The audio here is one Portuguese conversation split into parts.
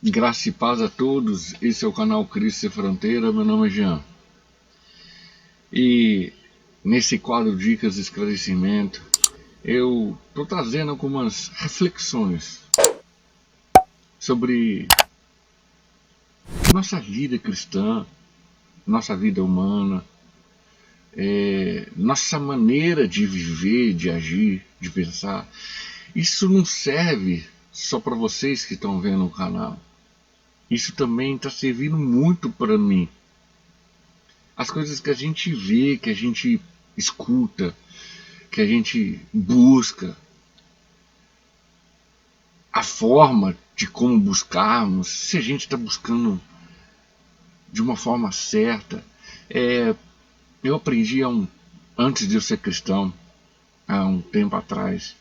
Graça e paz a todos, esse é o canal Cristo Sem Fronteira, meu nome é Jean. E nesse quadro Dicas de Esclarecimento, eu estou trazendo algumas reflexões sobre nossa vida cristã, nossa vida humana, nossa maneira de viver, de agir, de pensar. Isso não serve só para vocês que estão vendo o canal. Isso também está servindo muito para mim. As coisas que a gente vê, que a gente escuta, que a gente busca, a forma de como buscarmos, se a gente está buscando de uma forma certa. Eu aprendi antes de eu ser cristão, há um tempo atrás,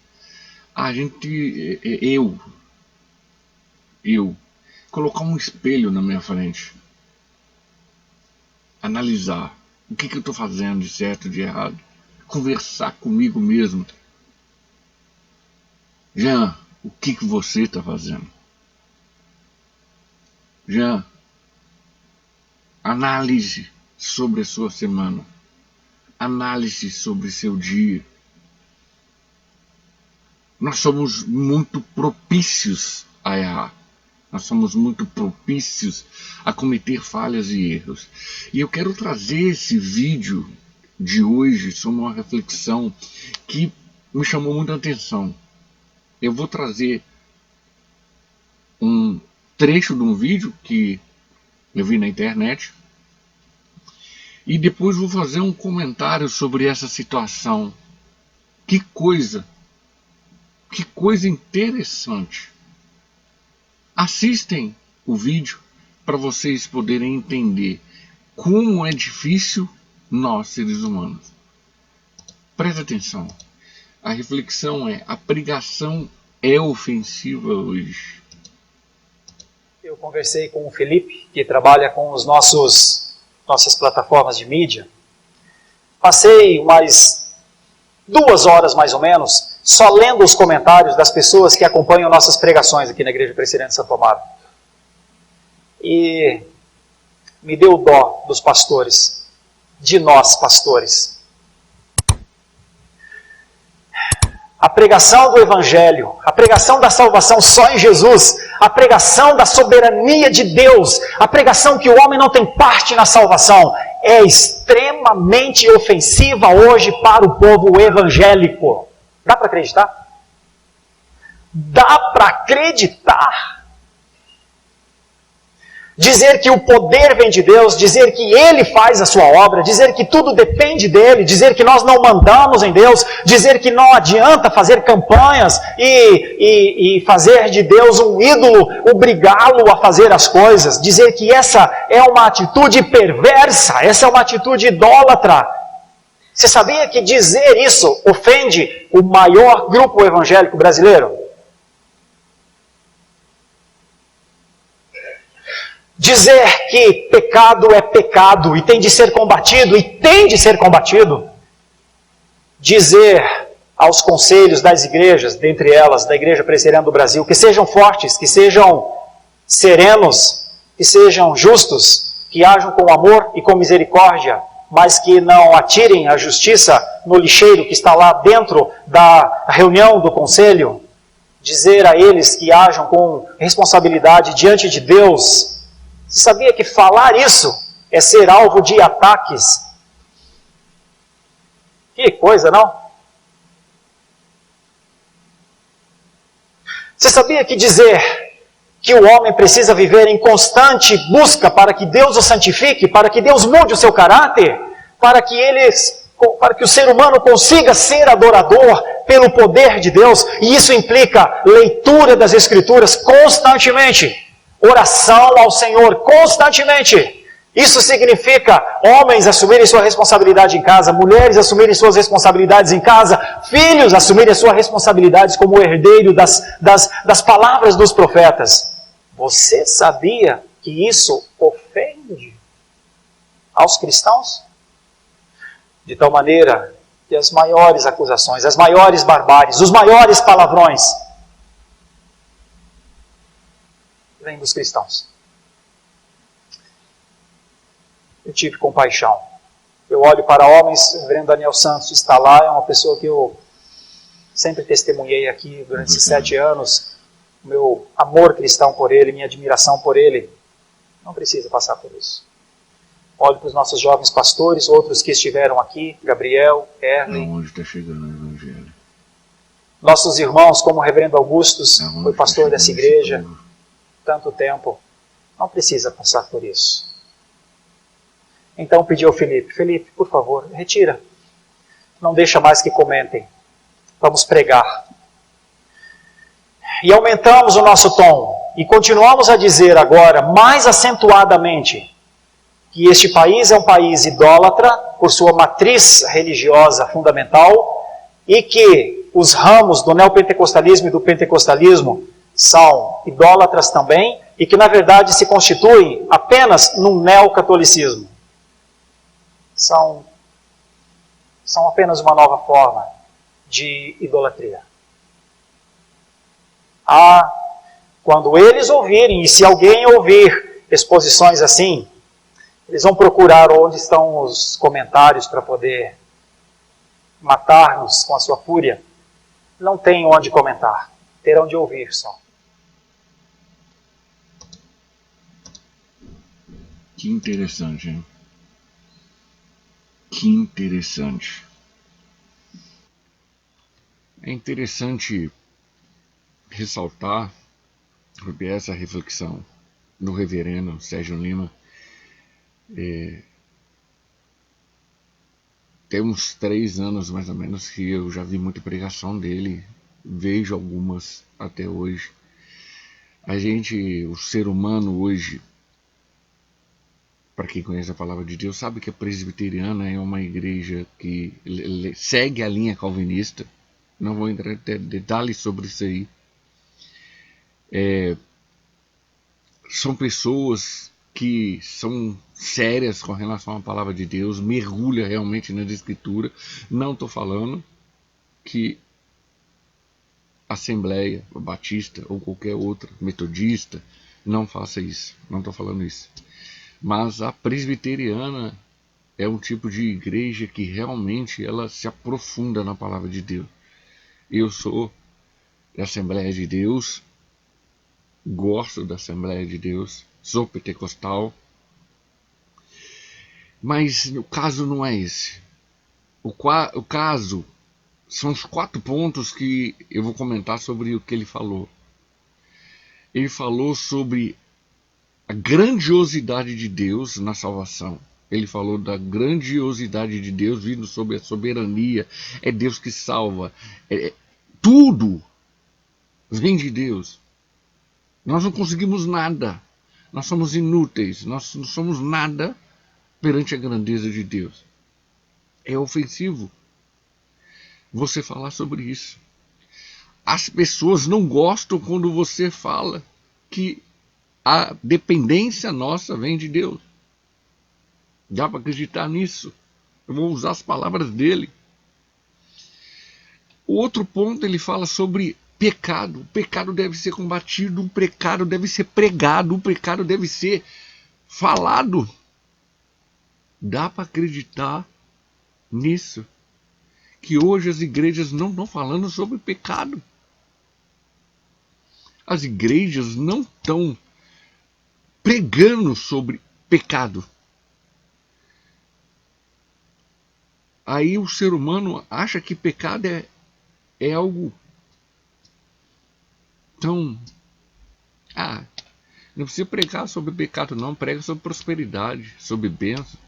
eu colocar um espelho na minha frente, analisar o que eu estou fazendo de certo, de errado, conversar comigo mesmo. Jean, o que você está fazendo? Jean, análise sobre a sua semana, análise sobre seu dia. Nós somos muito propícios a errar. Nós somos muito propícios a cometer falhas e erros. E eu quero trazer esse vídeo de hoje sobre uma reflexão que me chamou muita atenção. Eu vou trazer um trecho de um vídeo que eu vi na internet e depois vou fazer um comentário sobre essa situação. Que coisa interessante. Assistem o vídeo para vocês poderem entender como é difícil nós, seres humanos. Presta atenção. A reflexão é: a pregação é ofensiva hoje? Eu conversei com o Felipe, que trabalha com os nossas plataformas de mídia. Passei umas 2 horas, mais ou menos, só lendo os comentários das pessoas que acompanham nossas pregações aqui na Igreja Presbiteriana de Santo Amaro. E me deu dó dos pastores, de nós pastores. A pregação do Evangelho, a pregação da salvação só em Jesus, a pregação da soberania de Deus, a pregação que o homem não tem parte na salvação, é extremamente ofensiva hoje para o povo evangélico. Dá para acreditar? Dá para acreditar. Dizer que o poder vem de Deus, dizer que Ele faz a sua obra, dizer que tudo depende dEle, dizer que nós não mandamos em Deus, dizer que não adianta fazer campanhas e fazer de Deus um ídolo, obrigá-lo a fazer as coisas, dizer que essa é uma atitude perversa, essa é uma atitude idólatra. Você sabia que dizer isso ofende o maior grupo evangélico brasileiro? Dizer que pecado é pecado e tem de ser combatido, e tem de ser combatido. Dizer aos conselhos das igrejas, dentre elas, da Igreja Presbiteriana do Brasil, que sejam fortes, que sejam serenos, que sejam justos, que ajam com amor e com misericórdia, mas que não atirem a justiça no lixeiro que está lá dentro da reunião do conselho. Dizer a eles que ajam com responsabilidade diante de Deus. Você sabia que falar isso é ser alvo de ataques? Que coisa, não? Você sabia que dizer que o homem precisa viver em constante busca para que Deus o santifique, para que Deus mude o seu caráter, para que o ser humano consiga ser adorador pelo poder de Deus, e isso implica leitura das Escrituras constantemente, oração ao Senhor constantemente. Isso significa homens assumirem sua responsabilidade em casa, mulheres assumirem suas responsabilidades em casa, filhos assumirem suas responsabilidades como herdeiro das palavras dos profetas. Você sabia que isso ofende aos cristãos? De tal maneira que as maiores acusações, as maiores barbáries, os maiores palavrões vem dos cristãos. Eu tive compaixão. Eu olho para homens, o reverendo Daniel Santos está lá, é uma pessoa que eu sempre testemunhei aqui durante esses 7 anos, o meu amor cristão por ele, minha admiração por ele. Não precisa passar por isso. Olho para os nossos jovens pastores, outros que estiveram aqui, Gabriel, Erlen. Aonde está chegando o Evangelho? Nossos irmãos, como o reverendo Augustus, foi pastor dessa igreja tanto tempo. Não precisa passar por isso. Então pedi ao Felipe, Felipe, por favor, retira. Não deixa mais que comentem. Vamos pregar. E aumentamos o nosso tom. E continuamos a dizer agora, mais acentuadamente, que este país é um país idólatra, por sua matriz religiosa fundamental, e que os ramos do neopentecostalismo e do pentecostalismo são idólatras também, e que na verdade se constituem apenas num neocatolicismo. São apenas uma nova forma de idolatria. Quando eles ouvirem, e se alguém ouvir exposições assim, eles vão procurar onde estão os comentários para poder matar-nos com a sua fúria. Não tem onde comentar, terão de ouvir só. Que interessante, hein? Que interessante. É interessante ressaltar sobre essa reflexão do reverendo Sérgio Lima. Tem uns 3 anos mais ou menos que eu já vi muita pregação dele, vejo algumas até hoje. O ser humano hoje, para quem conhece a palavra de Deus, sabe que a presbiteriana é uma igreja que segue a linha calvinista. Não vou entrar em detalhes sobre isso aí. São pessoas que são sérias com relação à palavra de Deus, mergulha realmente nas escrituras. Não estou falando que Assembleia Batista ou qualquer outra, metodista, não faça isso. Não estou falando isso. Mas a presbiteriana é um tipo de igreja que realmente ela se aprofunda na palavra de Deus. Eu sou da Assembleia de Deus, gosto da Assembleia de Deus, sou pentecostal, mas o caso não é esse. O caso são os 4 pontos que eu vou comentar sobre o que ele falou. Ele falou sobre a grandiosidade de Deus na salvação. Ele falou da grandiosidade de Deus vindo sobre a soberania. É Deus que salva. Tudo vem de Deus. Nós não conseguimos nada. Nós somos inúteis. Nós não somos nada perante a grandeza de Deus. É ofensivo você falar sobre isso. As pessoas não gostam quando você fala que a dependência nossa vem de Deus. Dá para acreditar nisso? Eu vou usar as palavras dele. O outro ponto, ele fala sobre pecado. O pecado deve ser combatido, o pecado deve ser pregado, o pecado deve ser falado. Dá para acreditar nisso? Que hoje as igrejas não estão falando sobre pecado. As igrejas não estão pregando sobre pecado. Aí o ser humano acha que pecado é algo tão... não precisa pregar sobre pecado não, prega sobre prosperidade, sobre bênção,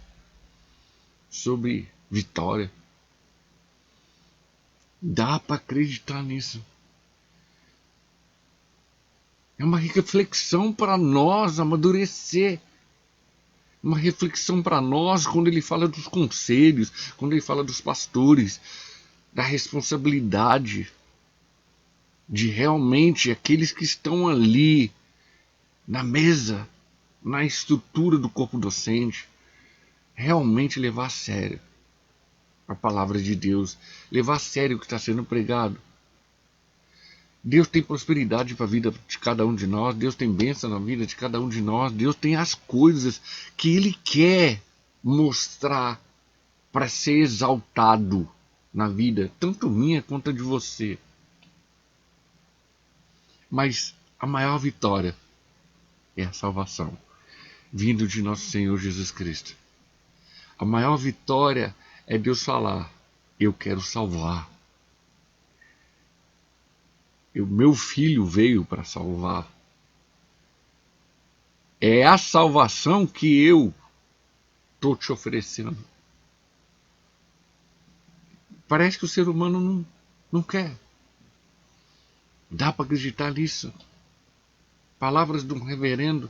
sobre vitória. Dá para acreditar nisso. É uma reflexão para nós amadurecer. Uma reflexão para nós quando ele fala dos conselhos, quando ele fala dos pastores, da responsabilidade de realmente aqueles que estão ali na mesa, na estrutura do corpo docente, realmente levar a sério a palavra de Deus, levar a sério o que está sendo pregado. Deus tem prosperidade para a vida de cada um de nós. Deus tem bênção na vida de cada um de nós. Deus tem as coisas que Ele quer mostrar para ser exaltado na vida, tanto minha quanto a de você. Mas a maior vitória é a salvação, vindo de nosso Senhor Jesus Cristo. A maior vitória é Deus falar: eu quero salvar. O meu filho veio para salvar. É a salvação que eu estou te oferecendo. Parece que o ser humano não quer. Dá para acreditar nisso. Palavras de um reverendo,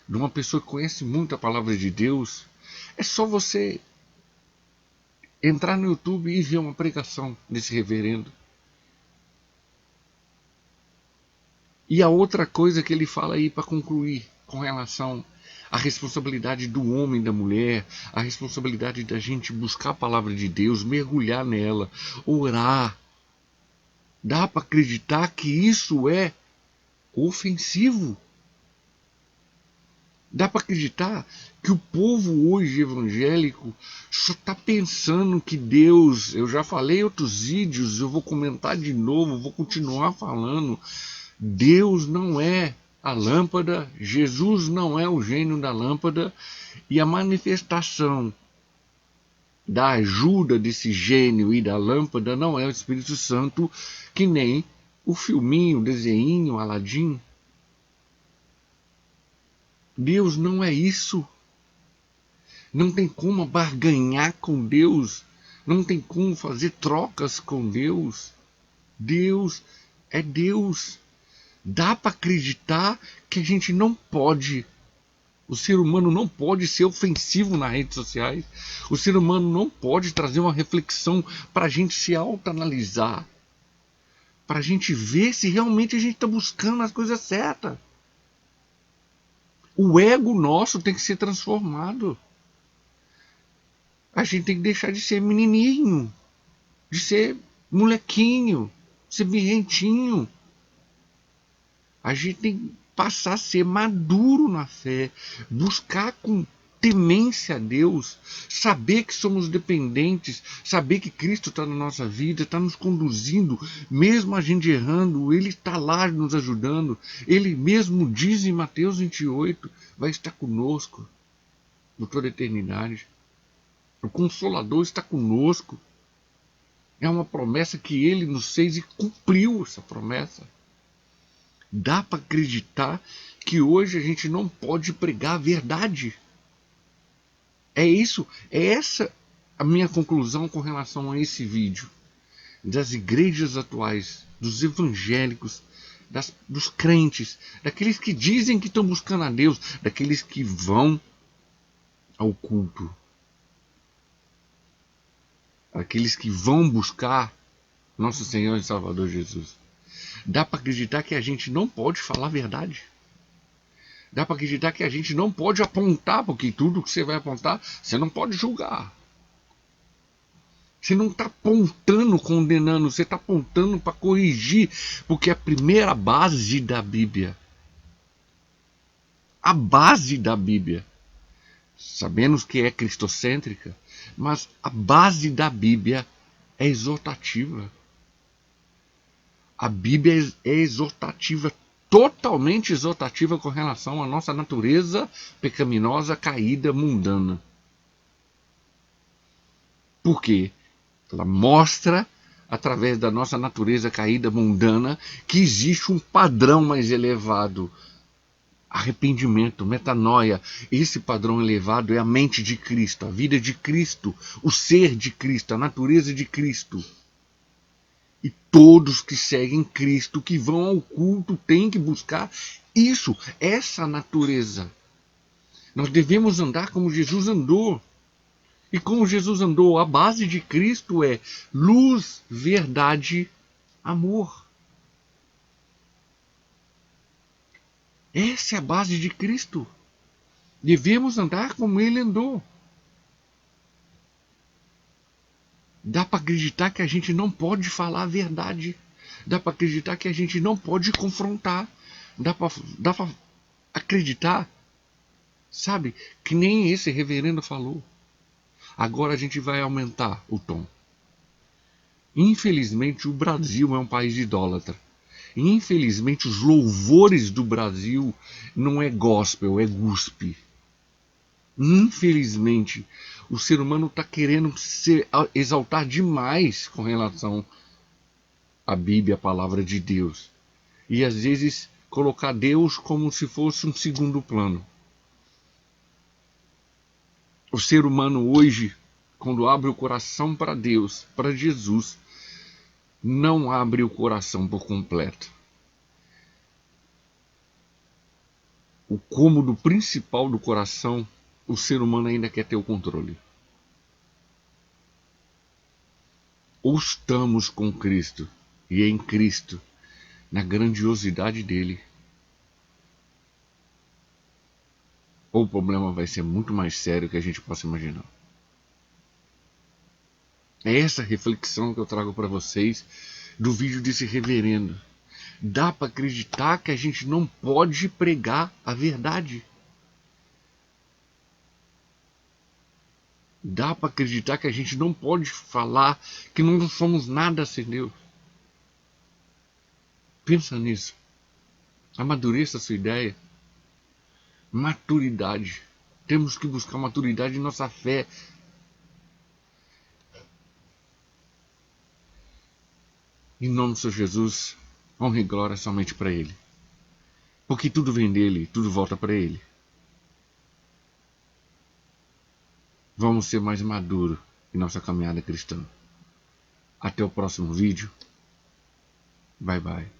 de uma pessoa que conhece muito a palavra de Deus. É só você entrar no YouTube e ver uma pregação desse reverendo. E a outra coisa que ele fala aí para concluir com relação à responsabilidade do homem e da mulher, a responsabilidade da gente buscar a palavra de Deus, mergulhar nela, orar. Dá para acreditar que isso é ofensivo. Dá para acreditar que o povo hoje evangélico só está pensando que Deus, eu já falei em outros vídeos, eu vou comentar de novo, vou continuar falando, Deus não é a lâmpada, Jesus não é o gênio da lâmpada, e a manifestação da ajuda desse gênio e da lâmpada não é o Espírito Santo, que nem o filminho, o desenho, Aladim. Deus não é isso. Não tem como barganhar com Deus. Não tem como fazer trocas com Deus. Deus é Deus. Dá para acreditar que a gente não pode. O ser humano não pode ser ofensivo nas redes sociais. O ser humano não pode trazer uma reflexão para a gente se autoanalisar. Para a gente ver se realmente a gente está buscando as coisas certas. O ego nosso tem que ser transformado. A gente tem que deixar de ser menininho, de ser molequinho, de ser birrentinho. A gente tem que passar a ser maduro na fé, buscar com temência a Deus, saber que somos dependentes, saber que Cristo está na nossa vida, está nos conduzindo, mesmo a gente errando, Ele está lá nos ajudando. Ele mesmo diz em Mateus 28, vai estar conosco por toda a eternidade. O Consolador está conosco. É uma promessa que Ele nos fez e cumpriu essa promessa. Dá para acreditar que hoje a gente não pode pregar a verdade. É isso, é essa a minha conclusão com relação a esse vídeo. Das igrejas atuais, dos evangélicos, dos crentes, daqueles que dizem que estão buscando a Deus, daqueles que vão ao culto. Aqueles que vão buscar nosso Senhor e Salvador Jesus. Dá para acreditar que a gente não pode falar a verdade. Dá para acreditar que a gente não pode apontar, porque tudo que você vai apontar, você não pode julgar. Você não está apontando, condenando, você está apontando para corrigir, porque a primeira base da Bíblia, a base da Bíblia, sabemos que é cristocêntrica, mas a base da Bíblia é exortativa. A Bíblia é exortativa, totalmente exortativa com relação à nossa natureza pecaminosa, caída, mundana. Por quê? Ela mostra, através da nossa natureza caída, mundana, que existe um padrão mais elevado. Arrependimento, metanoia. Esse padrão elevado é a mente de Cristo, a vida de Cristo, o ser de Cristo, a natureza de Cristo. E todos que seguem Cristo, que vão ao culto, têm que buscar isso, essa natureza. Nós devemos andar como Jesus andou. E como Jesus andou, a base de Cristo é luz, verdade, amor. Essa é a base de Cristo. Devemos andar como Ele andou. Dá para acreditar que a gente não pode falar a verdade. Dá para acreditar que a gente não pode confrontar. Dá para acreditar, sabe, que nem esse reverendo falou. Agora a gente vai aumentar o tom. Infelizmente o Brasil é um país idólatra. Infelizmente os louvores do Brasil não é gospel, é guspe. Infelizmente o ser humano está querendo se exaltar demais com relação à Bíblia, a palavra de Deus. E às vezes colocar Deus como se fosse um segundo plano. O ser humano hoje, quando abre o coração para Deus, para Jesus, não abre o coração por completo. O cômodo principal do coração, o ser humano ainda quer ter o controle. Ou estamos com Cristo e em Cristo, na grandiosidade dele, ou o problema vai ser muito mais sério que a gente possa imaginar. É essa reflexão que eu trago para vocês do vídeo desse reverendo. Dá para acreditar que a gente não pode pregar a verdade. Dá para acreditar que a gente não pode falar que não somos nada sem Deus. Pensa nisso. Amadureça a sua ideia. Maturidade. Temos que buscar maturidade em nossa fé. Em nome do Senhor Jesus, honra e glória somente para Ele. Porque tudo vem dele, tudo volta para Ele. Vamos ser mais maduros em nossa caminhada cristã. Até o próximo vídeo. Bye bye.